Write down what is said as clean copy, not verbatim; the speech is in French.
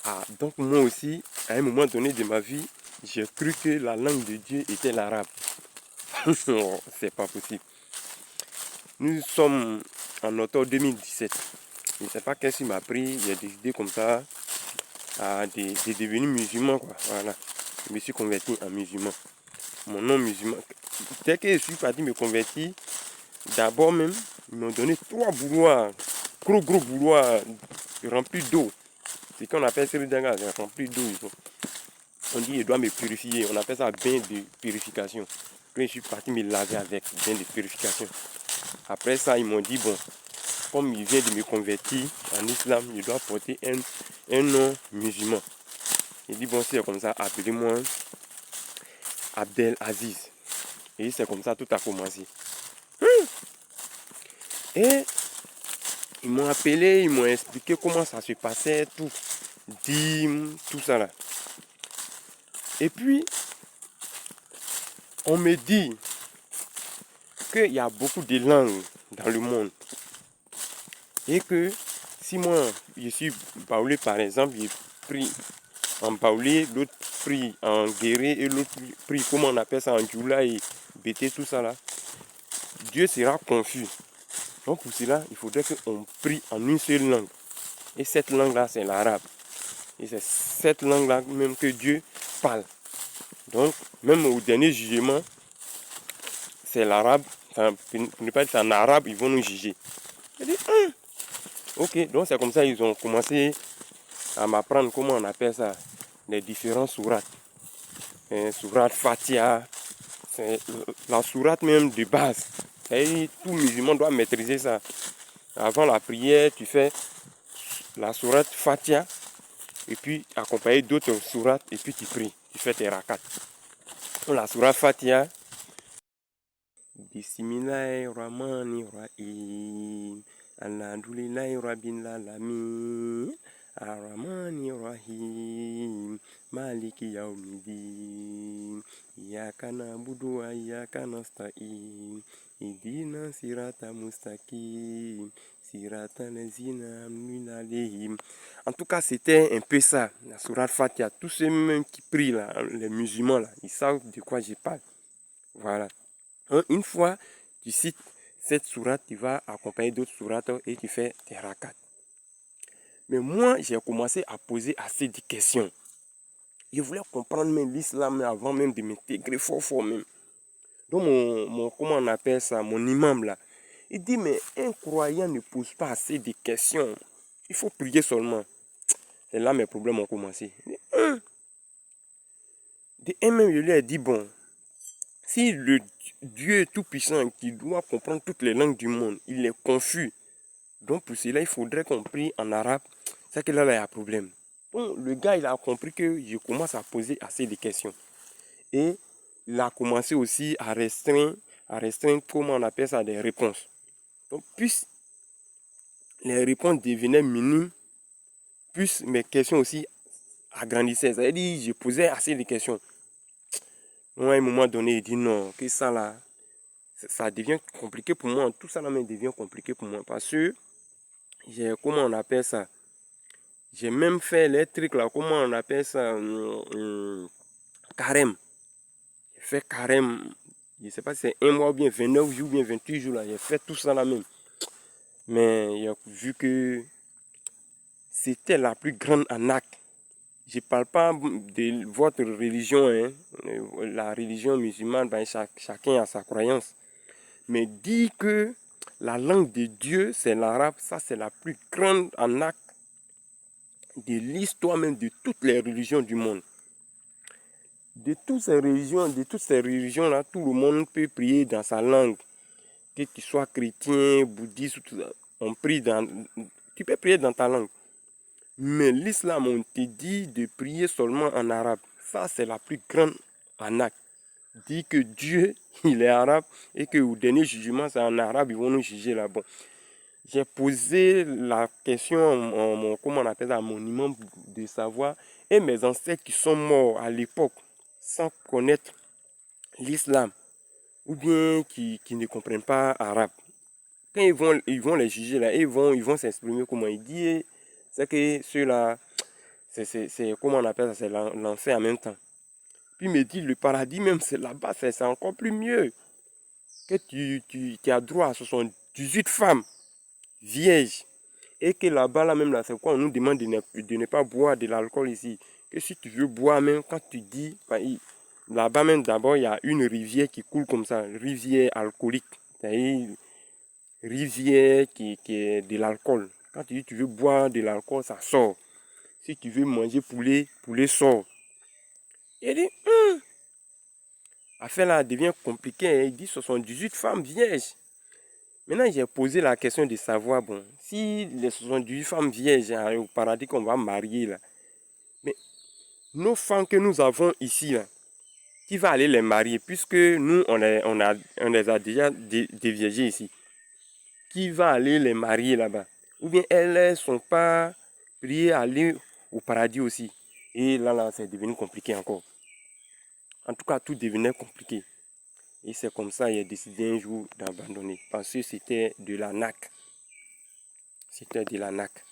Ah, donc moi aussi, à un moment donné de ma vie, j'ai cru que la langue de Dieu était l'arabe. Oh, c'est pas possible. Nous sommes en octobre 2017. Je ne sais pas qu'est-ce qui m'a pris, j'ai décidé comme ça de devenir musulman, quoi. Voilà. Je me suis converti en musulman. Mon nom musulman. Dès que je suis parti me convertir, d'abord même, ils m'ont donné 3 bouloirs, gros bouloirs remplis d'eau. C'est qu'on appelle Sridanga, c'est rempli d'eau. On dit, je dois me purifier. On appelle ça bain de purification. Quand je suis parti me laver avec bain de purification. Après ça, ils m'ont dit, bon, comme il vient de me convertir en islam, je dois porter un nom musulman. Il dit, bon, c'est comme ça, appelez-moi Abdel Aziz. Et c'est comme ça tout a commencé. Et ils m'ont appelé, ils m'ont expliqué comment ça se passait, tout. Dîme, tout ça là. Et puis, on me dit qu'il y a beaucoup de langues dans le monde. Et que si moi, je suis baoulé par exemple, j'ai pris en baoulé, l'autre pris en guéré et l'autre pris, comment on appelle ça, en djoula et bété, tout ça là, Dieu sera confus. Donc pour cela, il faudrait qu'on prie en une seule langue. Et cette langue-là, c'est l'arabe. Et c'est cette langue-là même que Dieu parle. Donc, même au dernier jugement, c'est l'arabe. Pour ne pas dire c'est en arabe, ils vont nous juger. J'ai dit, ok, donc c'est comme ça ils ont commencé à m'apprendre comment on appelle ça, les différents sourates. Sourate Fatiha, c'est la sourate même de base. Et tout musulman doit maîtriser ça. Avant la prière, tu fais la sourate Fatiha, et puis accompagné d'autres sourates, et puis tu pries, tu fais tes rakats. La sourate Fatiha, Bismillahirrahmanirrahim, Alhamdulillahi Rabbil Alamin, Ar-Rahmanirrahim, Maliki Yawmiddin, Iyyaka na'budu wa iyyaka nasta'in, Ihdina sirata mustaqim, sirata ladzina an'amta alayhim. En tout cas, c'était un peu ça, la sourate Fatiha. Tous ceux mêmes qui prient là, les musulmans là, ils savent de quoi je parle. Voilà. Une fois tu cites cette sourate, tu vas accompagner d'autres sourates et tu fais tes rakats. Mais moi, j'ai commencé à poser assez de questions. Je voulais comprendre même l'islam avant même de m'intégrer fort même. Donc comment on appelle ça, mon imam là, il dit, mais un croyant ne pose pas assez de questions. Il faut prier seulement. C'est là mes problèmes ont commencé. De un même, je lui ai dit, bon, si le Dieu tout-puissant qui doit comprendre toutes les langues du monde, il est confus. Donc pour cela, il faudrait qu'on prie en arabe. C'est que là, il y a un problème. Donc le gars, il a compris que je commence à poser assez de questions. Et il a commencé aussi à restreindre, comment on appelle ça, des réponses. Donc plus les réponses devenaient minimes, plus mes questions aussi agrandissaient. C'est-à-dire, je posais assez de questions. Donc, à un moment donné, il dit non, que ça là, ça devient compliqué pour moi. Tout ça là me devient compliqué pour moi. Parce que, comment on appelle ça? J'ai même fait les trucs là, comment on appelle ça? Carême. J'ai fait carême. Je ne sais pas si c'est 1 mois ou bien 29 jours ou bien 28 jours là. J'ai fait tout ça là même. Mais j'ai vu que c'était la plus grande arnaque. Je ne parle pas de votre religion, hein. La religion musulmane, ben, chacun a sa croyance. Mais dire que la langue de Dieu, c'est l'arabe, ça c'est la plus grande arnaque de l'histoire même de toutes les religions du monde. De toutes ces religions-là, tout le monde peut prier dans sa langue. Que tu sois chrétien, bouddhiste, tout ça, tu peux prier dans ta langue. Mais l'islam, on te dit de prier seulement en arabe. Ça, c'est la plus grande arnaque. Dit que Dieu, il est arabe et que au dernier jugement, c'est en arabe, ils vont nous juger là-bas. J'ai posé la question comment on appelle ça, à mon imam de savoir, et mes ancêtres qui sont morts à l'époque sans connaître l'islam, ou bien qui ne comprennent pas arabe. Quand ils vont les juger là, ils vont s'exprimer comment il dit, c'est que ceux-là, comment on appelle ça, c'est l'enfer en même temps. Puis il me dit, le paradis même, c'est là-bas, c'est encore plus mieux. Que tu as droit à 78 femmes vierges. Et que là-bas, là même, là, c'est quoi? On nous demande de ne pas boire de l'alcool ici. Que si tu veux boire, même quand tu dis, là-bas même, d'abord, il y a une rivière qui coule comme ça, rivière alcoolique. C'est-à-dire, rivière qui est de l'alcool. Quand tu dis tu veux boire de l'alcool, ça sort. Si tu veux manger poulet, poulet sort. Il dit, affaire là devient compliquée. Il dit 78 femmes vierges. Maintenant, j'ai posé la question de savoir, bon, si les 78 femmes vierges au paradis qu'on va marier là, mais nos femmes que nous avons ici là, qui va aller les marier, puisque nous, on les a déjà déviégées ici. Qui va aller les marier là-bas? Ou bien elles ne sont pas priées à aller au paradis aussi. Et là, c'est devenu compliqué encore. En tout cas, tout devenait compliqué. Et c'est comme ça qu'il a décidé un jour d'abandonner. Parce que c'était de la naque. C'était de la naque.